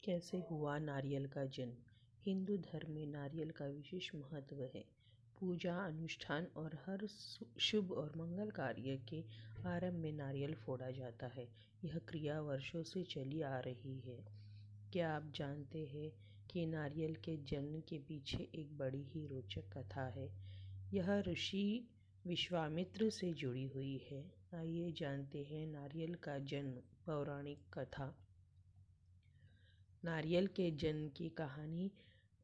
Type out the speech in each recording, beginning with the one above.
कैसे हुआ नारियल का जन्म। हिंदू धर्म में नारियल का विशेष महत्व है। पूजा अनुष्ठान और हर शुभ और मंगल कार्य के आरंभ में नारियल फोड़ा जाता है। यह क्रिया वर्षों से चली आ रही है। क्या आप जानते हैं कि नारियल के जन्म के पीछे एक बड़ी ही रोचक कथा है। यह ऋषि विश्वामित्र से जुड़ी हुई है। आइए जानते हैं नारियल का जन्म पौराणिक कथा। नारियल के जन्म की कहानी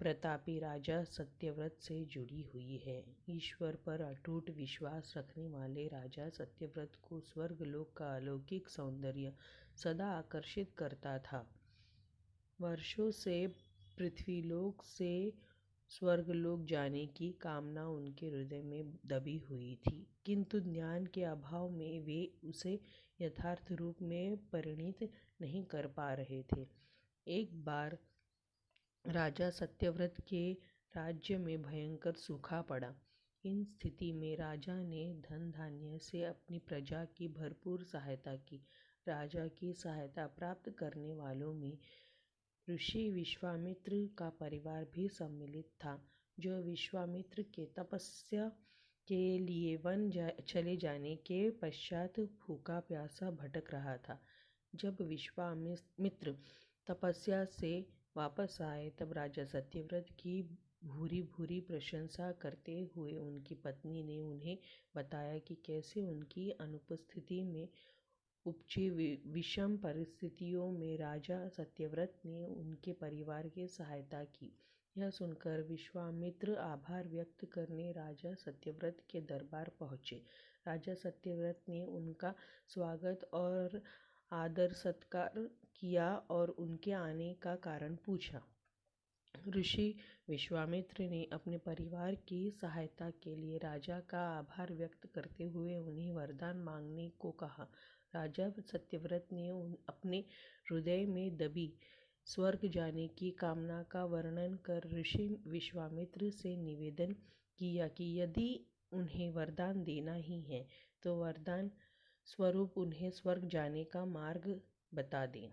प्रतापी राजा सत्यव्रत से जुड़ी हुई है। ईश्वर पर अटूट विश्वास रखने वाले राजा सत्यव्रत को स्वर्गलोक का अलौकिक सौंदर्य सदा आकर्षित करता था। वर्षों से पृथ्वीलोक से स्वर्गलोक जाने की कामना उनके हृदय में दबी हुई थी, किंतु ज्ञान के अभाव में वे उसे यथार्थ रूप में परिणित नहीं कर पा रहे थे। एक बार राजा सत्यव्रत के राज्य में भयंकर सूखा पड़ा। इन स्थिति में राजा ने धन धान्य से अपनी प्रजा की भरपूर सहायता की। राजा की सहायता प्राप्त करने वालों में ऋषि विश्वामित्र का परिवार भी सम्मिलित था, जो विश्वामित्र के तपस्या के लिए वन चले जाने के पश्चात भूखा प्यासा भटक रहा था। जब विश्वामित्र तपस्या से वापस आए तब राजा सत्यव्रत की भूरी भूरी प्रशंसा करते हुए उनकी पत्नी ने उन्हें बताया कि कैसे उनकी अनुपस्थिति में उपजी विषम परिस्थितियों में राजा सत्यव्रत ने उनके परिवार की सहायता की। यह सुनकर विश्वामित्र आभार व्यक्त करने राजा सत्यव्रत के दरबार पहुँचे। राजा सत्यव्रत ने उनका स्वागत और आदर सत्कार किया और उनके आने का कारण पूछा। ऋषि विश्वामित्र ने अपने परिवार की सहायता के लिए राजा का आभार व्यक्त करते हुए उन्हें वरदान मांगने को कहा। राजा सत्यव्रत ने अपने हृदय में दबी स्वर्ग जाने की कामना का वर्णन कर ऋषि विश्वामित्र से निवेदन किया कि यदि उन्हें वरदान देना ही है तो वरदान स्वरूप उन्हें स्वर्ग जाने का मार्ग बता दें।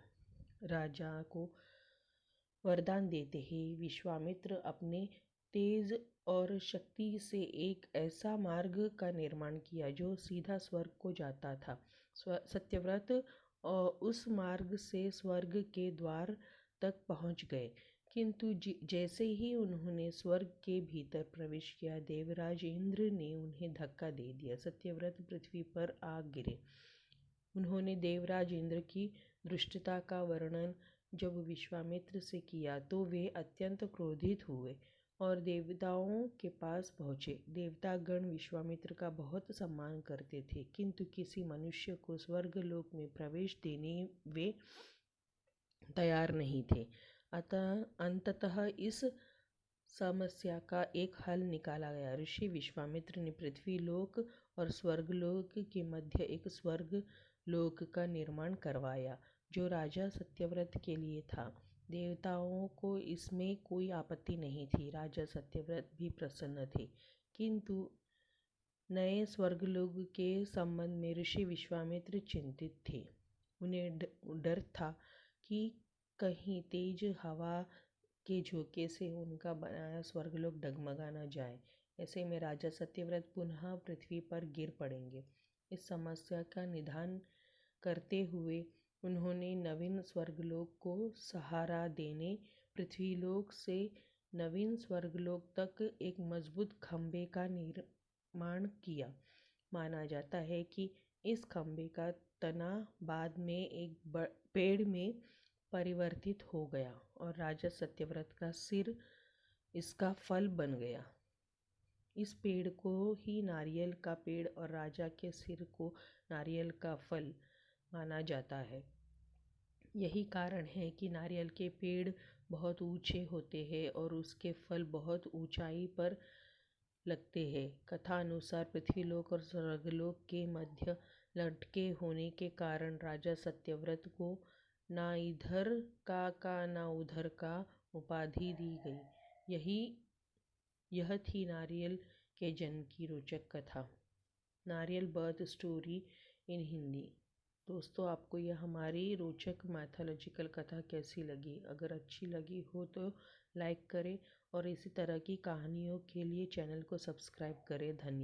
राजा को वरदान देते ही विश्वामित्र अपने तेज और शक्ति से एक ऐसा मार्ग का निर्माण किया जो सीधा स्वर्ग को जाता था। सत्यव्रत उस मार्ग से स्वर्ग के द्वार तक पहुंच गए, किंतु जैसे ही उन्होंने स्वर्ग के भीतर प्रवेश किया, देवराज इंद्र ने उन्हें धक्का दे दिया। सत्यव्रत पृथ्वी पर आ गिरे। उन्होंने देवराज इंद्र की दुष्टता का वर्णन जब विश्वामित्र से किया तो वे अत्यंत क्रोधित हुए और देवताओं के पास पहुँचे। देवतागण विश्वामित्र का बहुत सम्मान करते थे, किंतु किसी मनुष्य को स्वर्गलोक में प्रवेश देने वे तैयार नहीं थे। अंततः इस समस्या का एक हल निकाला गया। ऋषि विश्वामित्र ने पृथ्वीलोक और स्वर्गलोक के मध्य एक स्वर्ग लोक का निर्माण करवाया, जो राजा सत्यव्रत के लिए था। देवताओं को इसमें कोई आपत्ति नहीं थी। राजा सत्यव्रत भी प्रसन्न थे, किंतु नए स्वर्गलोक के संबंध में ऋषि विश्वामित्र चिंतित थे। उन्हें डर था कि कहीं तेज हवा के झोंके से उनका बनाया स्वर्गलोक डगमगा न जाए। ऐसे में राजा सत्यव्रत पुनः पृथ्वी पर गिर पड़ेंगे। इस समस्या का निदान करते हुए उन्होंने नवीन स्वर्गलोक को सहारा देने पृथ्वीलोक से नवीन स्वर्गलोक तक एक मजबूत खंभे का निर्माण किया। माना जाता है कि इस खंभे का तना बाद में एक पेड़ में परिवर्तित हो गया और राजा सत्यव्रत का सिर इसका फल बन गया। इस पेड़ को ही नारियल का पेड़ और राजा के सिर को नारियल का फल माना जाता है। यही कारण है कि नारियल के पेड़ बहुत ऊंचे होते हैं और उसके फल बहुत ऊंचाई पर लगते हैं। कथा अनुसार पृथ्वीलोक और स्वर्गलोक के मध्य लटके होने के कारण राजा सत्यव्रत को ना इधर का ना उधर का उपाधि दी गई। यह थी नारियल के जन्म की रोचक कथा। नारियल बर्थ स्टोरी इन हिंदी। दोस्तों, आपको यह हमारी रोचक मैथोलॉजिकल कथा कैसी लगी? अगर अच्छी लगी हो तो लाइक करें और इसी तरह की कहानियों के लिए चैनल को सब्सक्राइब करें। धन्यवाद।